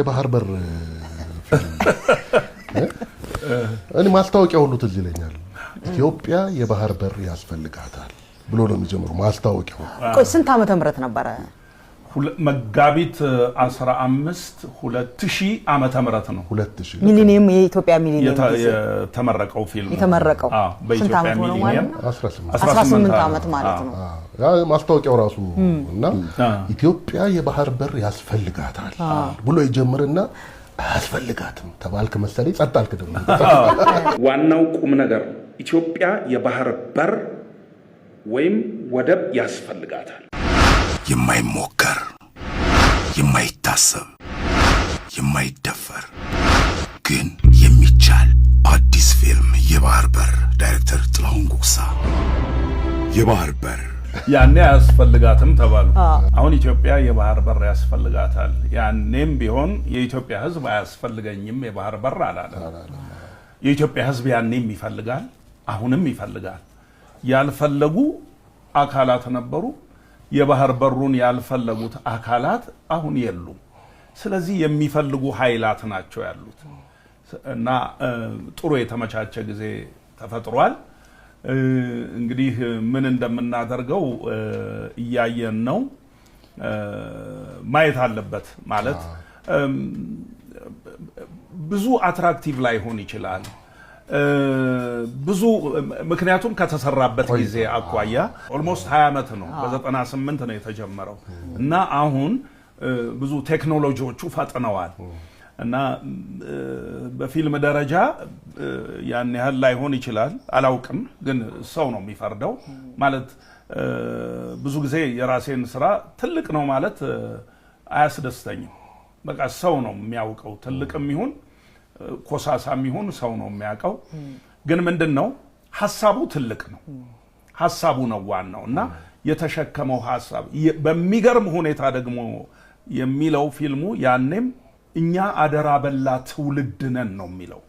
የባህር በር እኔ ማስታወቂያው ሁሉ ትዝ ይለኛል። ኢትዮጵያ የባህር በር ያስፈልጋታል ብሎ ነው የሚጀምረው ማስታወቂያው። ቆይ ስንት ዓመተ ምህረት ነበር? መጋቢት 15 2000 ዓመተ ምህረት ነው። 2000 ሚሊኒየም የኢትዮጵያ ሚሊኒየም የተመረቀው ፊልም የተመረቀው በኢትዮጵያ ሚሊኒየም 18 ዓመት ማለት ነው። ያ ማስታወቂያው ራሱ እና ኢትዮጵያ የባህር በር ያስፈልጋታል ብሎ ይጀምርና አያስፈልጋትም ተባልክ መሰለኝ ጸጣልክ ደግሞ። ዋናው ቁም ነገር ኢትዮጵያ የባህር በር ወይም ወደብ ያስፈልጋታል። የማይሞከር የማይታሰብ የማይደፈር ግን የሚቻል አዲስ ፊልም የባህር በር ዳይሬክተር ጥላሁን ጉግሳ። የባህር በር ያኔ ያስፈልጋትም ተባሉ። አሁን ኢትዮጵያ የባህር በር ያስፈልጋታል። ያኔም ቢሆን የኢትዮጵያ ሕዝብ አያስፈልገኝም የባህር በር አላለም። የኢትዮጵያ ሕዝብ ያኔም ይፈልጋል፣ አሁንም ይፈልጋል። ያልፈለጉ አካላት ነበሩ። የባህር በሩን ያልፈለጉት አካላት አሁን የሉም። ስለዚህ የሚፈልጉ ኃይላት ናቸው ያሉት እና ጥሩ የተመቻቸ ጊዜ ተፈጥሯል። እንግዲህ ምን እንደምናደርገው እያየን ነው። ማየት አለበት ማለት ብዙ አትራክቲቭ ላይሆን ይችላል። ብዙ ምክንያቱም ከተሰራበት ጊዜ አቋያ ኦልሞስት 20 ዓመት ነው። በ98 ነው የተጀመረው እና አሁን ብዙ ቴክኖሎጂዎቹ ፈጥነዋል እና በፊልም ደረጃ ያን ያህል ላይሆን ይችላል፣ አላውቅም። ግን ሰው ነው የሚፈርደው። ማለት ብዙ ጊዜ የራሴን ስራ ትልቅ ነው ማለት አያስደስተኝም። በቃ ሰው ነው የሚያውቀው። ትልቅም ይሁን ኮሳሳም ይሁን ሰው ነው የሚያውቀው። ግን ምንድነው ሐሳቡ ትልቅ ነው። ሐሳቡ ነው ዋናው እና የተሸከመው ሐሳብ በሚገርም ሁኔታ ደግሞ የሚለው ፊልሙ ያኔም እኛ አደራ በላ ትውልድ ነን ነው የሚለው።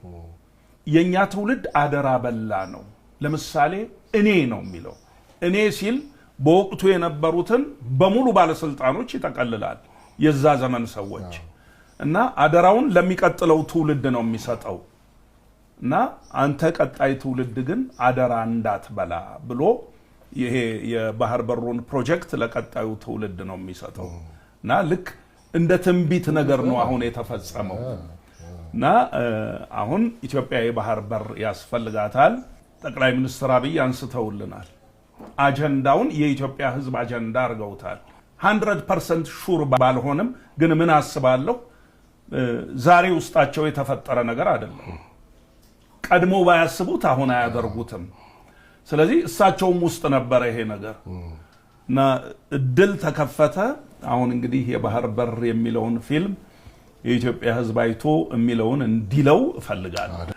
የኛ ትውልድ አደራ በላ ነው። ለምሳሌ እኔ ነው የሚለው። እኔ ሲል በወቅቱ የነበሩትን በሙሉ ባለስልጣኖች ይጠቀልላል፣ የዛ ዘመን ሰዎች እና አደራውን ለሚቀጥለው ትውልድ ነው የሚሰጠው እና አንተ ቀጣይ ትውልድ ግን አደራ እንዳትበላ ብሎ ይሄ የባህር በሩን ፕሮጀክት ለቀጣዩ ትውልድ ነው የሚሰጠው እና ልክ እንደ ትንቢት ነገር ነው አሁን የተፈጸመው እና አሁን ኢትዮጵያ የባህር በር ያስፈልጋታል። ጠቅላይ ሚኒስትር አብይ አንስተውልናል። አጀንዳውን የኢትዮጵያ ሕዝብ አጀንዳ አድርገውታል። 100% ሹር ባልሆንም ግን ምን አስባለሁ ዛሬ ውስጣቸው የተፈጠረ ነገር አይደለም። ቀድሞ ባያስቡት አሁን አያደርጉትም። ስለዚህ እሳቸውም ውስጥ ነበረ ይሄ ነገር እና እድል ተከፈተ። አሁን እንግዲህ የባህር በር የሚለውን ፊልም የኢትዮጵያ ሕዝብ አይቶ የሚለውን እንዲለው እፈልጋለሁ።